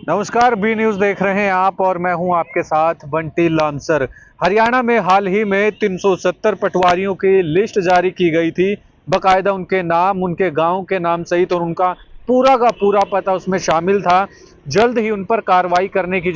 नमस्कार, B news देख रहे हैं आप और मैं हूं आपके साथ बंटी लांसर। हरियाणा में हाल ही में 370 पटवारियों की लिस्ट जारी की गई थी। बकायदा उनके नाम, उनके गांव के नाम सहित और उनका पूरा का पूरा पता उसमें शामिल था। जल्द ही उन पर कार्रवाई करने की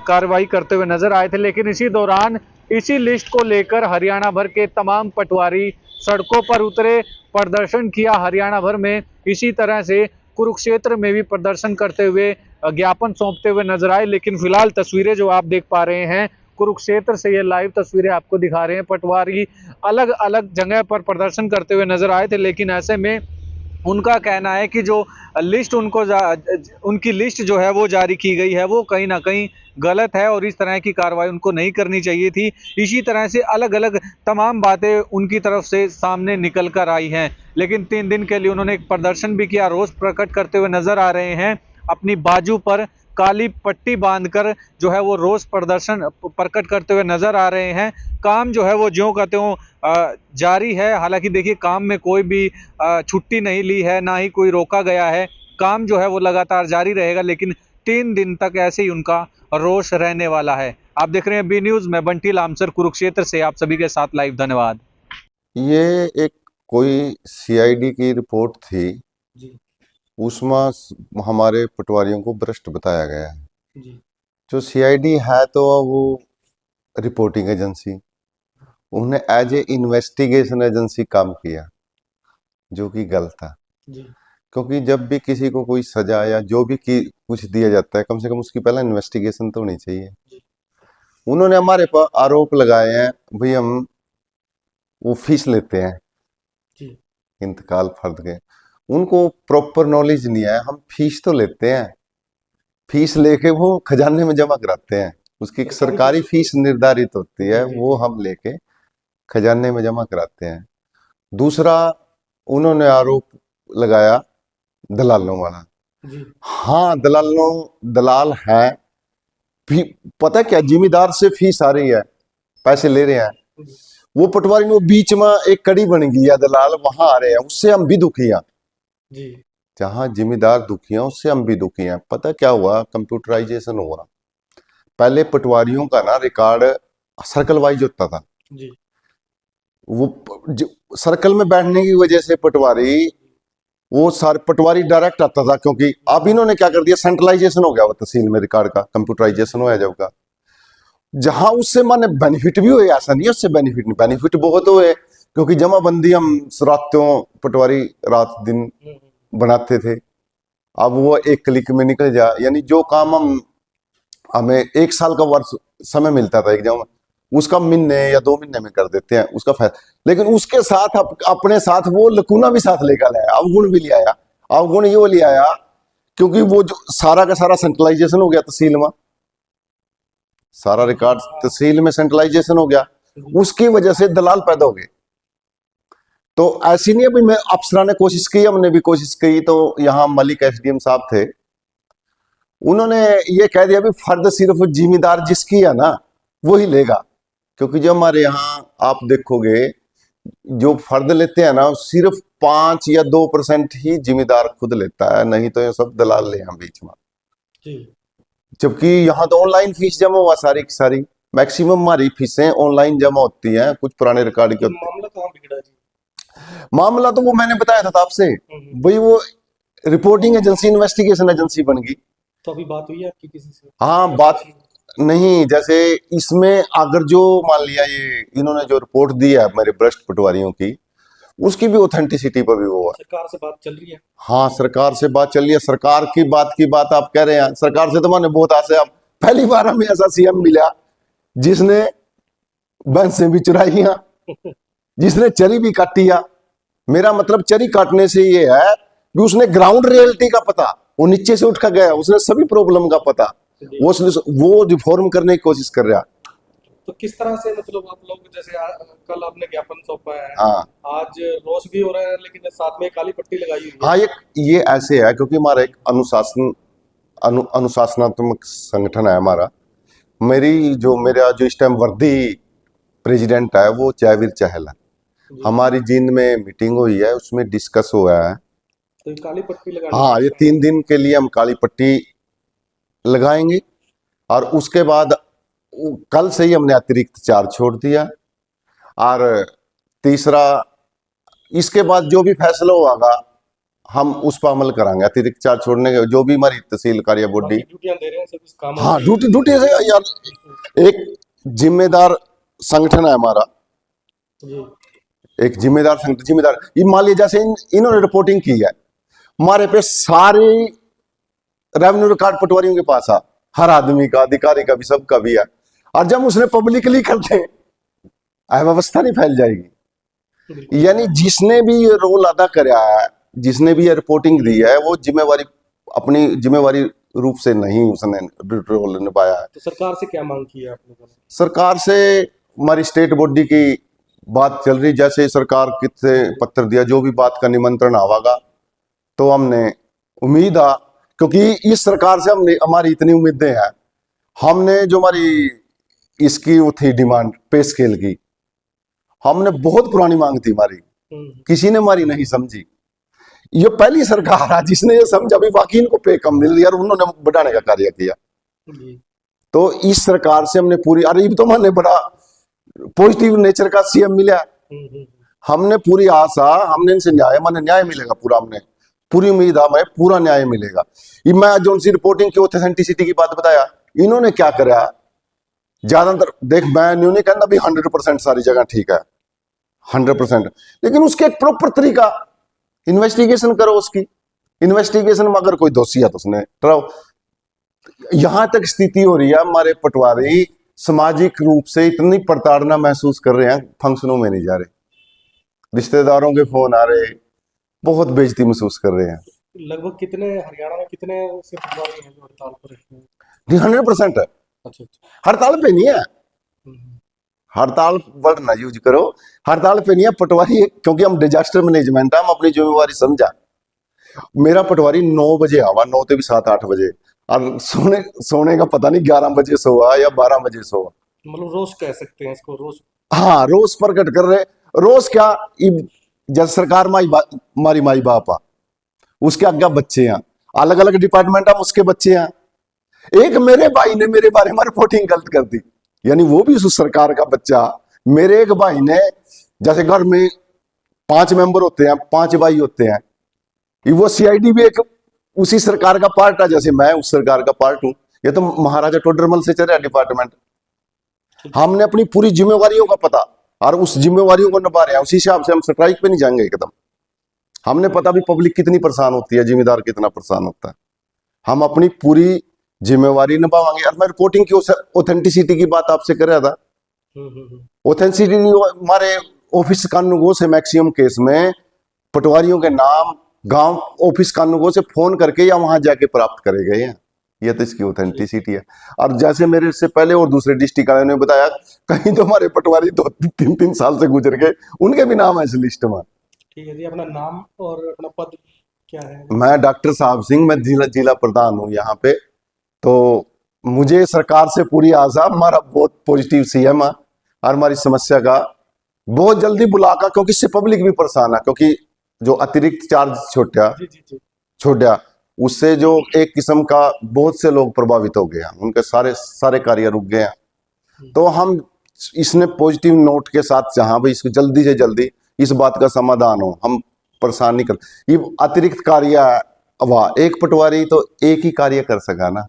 कार्रवाई करते हुए नजर आए थे, लेकिन इसी दौरान इसी लिस्ट को लेकर हरियाणा भर के तमाम पटवारी सड़कों पर उतरे, प्रदर्शन किया। हरियाणा भर में इसी तरह से कुरुक्षेत्र में भी प्रदर्शन करते हुए ज्ञापन सौंपते हुए नजर आए। लेकिन फिलहाल तस्वीरें जो आप देख पा रहे हैं, कुरुक्षेत्र से ये लाइव तस्वीरें आपको दिखा रहे हैं। पटवारी अलग अलग जगह पर प्रदर्शन करते हुए नजर आए थे, लेकिन ऐसे में उनका कहना है कि जो लिस्ट उनकी लिस्ट जो है वो जारी की गई है वो कहीं ना कहीं गलत है और इस तरह की कार्रवाई उनको नहीं करनी चाहिए थी। इसी तरह से अलग अलग तमाम बातें उनकी तरफ से सामने निकल कर आई हैं। लेकिन 3 दिन के लिए उन्होंने एक प्रदर्शन भी किया, रोष प्रकट करते हुए नजर आ रहे हैं। अपनी बाजू पर काली पट्टी बांधकर जो है वो रोष प्रदर्शन प्रकट करते हुए नजर आ रहे हैं। काम जो है वो ज्यों का त्यों जारी है। हालांकि देखिए, काम में कोई भी छुट्टी नहीं ली है, ना ही कोई रोका गया है। काम जो है वो लगातार जारी रहेगा, लेकिन 3 दिन तक ऐसे ही उनका रोष रहने वाला है। आप देख रहे हैं बी न्यूज़, मैं बंटी लामसर कुरुक्षेत्र से आप सभी के साथ लाइव। धन्यवाद। ये एक कोई सीआईडी की रिपोर्ट थी। जी। उसमें हमारे पटवारियों को भ्रष्ट बताया गया है। जी। जो सीआईडी है तो वो रिपोर्टिंग एजेंसी, उन्हें एज ए इन्वेस्टिगेशन एजेंसी काम किया, जो कि गलत था। जी। क्योंकि जब भी किसी को कोई सजा या जो भी कुछ दिया जाता है, कम से कम उसकी पहले इन्वेस्टिगेशन तो होनी चाहिए। उन्होंने हमारे पर आरोप लगाए हैं, भाई हम वो फीस लेते हैं जी। इंतकाल फर्द के। उनको प्रॉपर नॉलेज नहीं है। हम फीस तो लेते हैं, फीस लेके वो खजाने में जमा कराते हैं। उसकी एक सरकारी फीस निर्धारित होती है, वो हम लेके खजाने में जमा कराते हैं। दूसरा, उन्होंने आरोप लगाया दलालों वाला। जी। हाँ, दलाल है। पता क्या, जिम्मेदार से फीस आ रही है, पैसे ले रहे हैं, वो पटवारी ने बीच में एक कड़ी बन गई है, दलाल वहां आ रहे हैं, उससे हम भी दुखी हैं। जी। जहां जिम्मेदार दुखी हैं उससे हम भी दुखी हैं। पता क्या हुआ, कंप्यूटराइजेशन हो रहा। पहले पटवारियों का ना रिकॉर्ड सर्कल वाइज होता था। जी। वो सर्कल में बैठने की वजह से वो सारे पटवारी डायरेक्ट आता था। क्योंकि अब इन्होंने क्या कर दिया, सेंट्रलाइजेशन हो गया वो तहसील में रिकॉर्ड का, कंप्यूटराइजेशन हो जब का। जहां उससे माने बेनिफिट भी हुए, ऐसा नहीं है उससे बेनिफिट नहीं, बेनिफिट बहुत हुए। क्योंकि जमाबंदी हम रातों पटवारी रात दिन बनाते थे, अब वो एक क्लिक में निकल जा। यानी जो काम हमें 1 साल का वर्ष समय मिलता था एग्जाम में, उसका महीने या 2 महीने में कर देते हैं उसका फायदा। लेकिन उसके साथ अपने साथ वो लकूना भी साथ लेकर आया, अवगुण भी ले आया। अवगुण ये ले आया क्योंकि वो जो सारा का सारा सेंट्रलाइजेशन हो गया तहसील में, सारा रिकॉर्ड तहसील में सेंट्रलाइजेशन हो गया। उसकी वजह से दलाल पैदा हो गए। तो ऐसी नहीं है भाई, मैं अफसरा ने कोशिश की, हमने भी कोशिश की। तो यहाँ मलिक एसडीएम साहब थे, उन्होंने ये कह दिया भी फर्द सिर्फ जिम्मेदार जिसकी है ना वही लेगा। क्योंकि जो हमारे यहाँ आप देखोगे, जो फर्द लेते हैं ना, सिर्फ 5 या 2% ही जिम्मेदार खुद लेता है, नहीं तो ये सब दलाल ले हैं बीच में। जबकि यहाँ तो ऑनलाइन फीस जमा हुआ सारी की सारी, मैक्सिमम हमारी फीसें ऑनलाइन जमा होती हैं, कुछ पुराने रिकॉर्ड की होती है। मामला तो वो मैंने बताया था आपसे भाई, वो रिपोर्टिंग एजेंसी इन्वेस्टिगेशन एजेंसी बन गई। तो अभी बात हुई है आपकी किसी से? हाँ, बात नहीं। जैसे इसमें अगर जो मान लिया ये इन्होंने जो रिपोर्ट दी है मेरे भ्रष्ट पटवारियों की, उसकी भी ऑथेंटिसिटी पर भी वो है। सरकार से बात चल रही है? हाँ, सरकार से बात चल रही है। सरकार की बात आप कह रहे हैं, सरकार से तो मैंने बहुत आशा है। पहली बार हमें ऐसा सीएम मिला जिसने भैंसें भी चुराई, जिसने चरी भी काटी। मेरा मतलब चरी काटने से ये है कि उसने ग्राउंड रियलिटी का पता, वो नीचे से उठ कर गया, उसने सभी प्रॉब्लम का पता, वो रिफॉर्म करने की कोशिश कर रहा। तो किस तरह से, मतलब आप लोग जैसे कल आपने ज्ञापन सौंपा है, हाँ, आज रोष भी हो रहा है, लेकिन साथ में काली पट्टी लगाई हुई है। हाँ, ये ऐसे है क्योंकि हमारा एक अनुशासनात्मक संगठन है हमारा। मेरा जो इस टाइम वर्दी प्रेसिडेंट है वो जयवीर चहल है। हमारी जींद में मीटिंग हुई है, उसमें डिस्कस हुआ है। तो काली पट्टी लगा, हाँ, ये 3 दिन के लिए हम काली पट्टी लगाएंगे। और उसके बाद कल से ही हमने अतिरिक्त चार्ज छोड़ दिया। और तीसरा, इसके बाद जो भी फैसला होगा हम उस पर अमल कराएंगे। अतिरिक्त चार्ज छोड़ने के जो भी हमारी तहसील कार्य बॉडी, ड्यूटियां दे रहे हैं, सर्विस काम हाँ ड्यूटी से यार, एक जिम्मेदार संगठन है हमारा, जी। एक जिम्मेदार संगठन, जिम्मेदार ये मान लीजिए जैसे इन्होंने रिपोर्टिंग की है, हमारे पे सारे रेवेन्यू रिकॉर्ड पटवारियों के पास है, हर आदमी का, अधिकारी का भी, सबका भी है। और जब उसने पब्लिकली करते अव्यवस्था नहीं फैल जाएगी। यानी जिसने भी ये रोल अदा कराया है, जिसने भी ये रिपोर्टिंग दी है, वो जिम्मेवारी अपनी जिम्मेवारी रूप से नहीं उसने रोल निभाया है। तो सरकार से क्या मांग की है आप लोगों ने? सरकार से हमारी स्टेट बॉडी की बात चल रही, जैसे सरकार कितने पत्र दिया, जो भी बात का निमंत्रण आवागा तो हमने उम्मीद है, क्योंकि इस सरकार से हमने हमारी इतनी उम्मीदें हैं। हमने जो हमारी इसकी वो थी डिमांड पे स्केल की, हमने बहुत पुरानी मांग थी हमारी, किसी ने हमारी नहीं समझी। ये पहली सरकार है जिसने ये समझा भी बाकी इनको पे कम मिल रही है और उन्होंने बढ़ाने का कार्य किया। तो इस सरकार से हमने पूरी, अरे तो हमने बड़ा पॉजिटिव नेचर का सीएम मिला, हमने पूरी आशा, हमने इनसे न्याय मिलेगा पूरा, हमने पूरी उम्मीद है हमें पूरा न्याय मिलेगा। ये मैं जो उनकी रिपोर्टिंग की ऑथेंटिसिटी की बात बताया, इन्होंने क्या करा ज्यादातर, देख मैं न्यू नहीं कहना भी 100% सारी जगह ठीक है 100%, लेकिन उसके एक प्रॉपर तरीका, इन्वेस्टिगेशन करो उसकी, इन्वेस्टिगेशन में अगर कोई दोषी है तो उसने ट्राओ। यहां तक स्थिति हो रही है, हमारे पटवारी सामाजिक रूप से इतनी प्रताड़ना महसूस कर रहे हैं, फंक्शनों में नहीं जा रहे, रिश्तेदारों के फोन आ रहे, बहुत बेइज्जती महसूस कर रहे हैं। लगभग कितने हरियाणा में कितने से पटवारी हैं जो हड़ताल पर हैं? 100% है। अच्छा। हड़ताल पे नहीं है, हड़ताल वर्ड ना यूज करो, हड़ताल पे नहीं है पटवारी, क्योंकि हम डिजास्टर मैनेजमेंट है, हम अपनी जिम्मेवारी समझा। मेरा पटवारी 9 बजे आवा, 9 से भी 7-8 बजे, और सोने का पता नहीं 11 बजे सोआ या 12 बजे सोआ। मतलब रोज कह सकते हैं इसको, रोज। हाँ रोज प्रकट कर रहे, रोज क्या, जब सरकार मारी माई बाप आ, उसके आगे बच्चे हैं, अलग अलग डिपार्टमेंट हम उसके बच्चे हैं। एक मेरे भाई ने मेरे बारे में रिपोर्टिंग गलत कर दी, यानी वो भी उस सरकार का बच्चा। मेरे एक भाई ने, जैसे घर में 5 मेंबर होते हैं, 5 भाई होते हैं, वो सीआईडी भी एक उसी सरकार का पार्ट है, जैसे मैं उस सरकार का पार्ट हूं। ये तो महाराजा टोडरमल से चल रहा है डिपार्टमेंट। हमने अपनी पूरी जिम्मेवारियों का पता और उस जिम्मेवारियों को निभा रहे हैं, उसी हिसाब से हम स्ट्राइक पे नहीं जाएंगे एकदम। हमने पता भी पब्लिक कितनी परेशान होती है, जिम्मेदार कितना परेशान होता है, हम अपनी पूरी जिम्मेवारी निभाएंगे। और मैं रिपोर्टिंग की ऑथेंटिसिटी की बात आपसे कर रहा था। ऑथेंटिसिटी हमारे ऑफिस कानूनगो से मैक्सिमम केस में पटवारियों के नाम, गांव, ऑफिस कानूनगो से फोन करके या वहां जाके प्राप्त करे गए हैं, ये तो इसकी ऑथेंटिसिटी है। और जैसे मेरे से पहले और दूसरे डिस्ट्रिक्ट वाले ने बताया, कहीं तो हमारे पटवारी 2-3 साल से गुजर गए, उनके भी नाम है इस लिस्ट में। ठीक है जी, अपना नाम और अपना पद क्या है? मैं डॉक्टर साहब सिंह, मैं जिला प्रधान हूँ यहाँ पे। तो मुझे सरकार से पूरी आशा, हमारा बहुत पॉजिटिव सीएम है और हमारी समस्या का बहुत जल्दी बुलाकर, क्योंकि इससे पब्लिक भी परेशान है, क्योंकि जो अतिरिक्त चार्ज छोड़ा उससे जो एक किस्म का बहुत से लोग प्रभावित हो गए हैं, उनके सारे कार्य रुक गए हैं। तो हम इसने पॉजिटिव नोट के साथ जहां भी इसको जल्दी से जल्दी इस बात का समाधान हो, हम परेशान नहीं कर। ये अतिरिक्त कार्य वाह, एक पटवारी तो एक ही कार्य कर सका ना,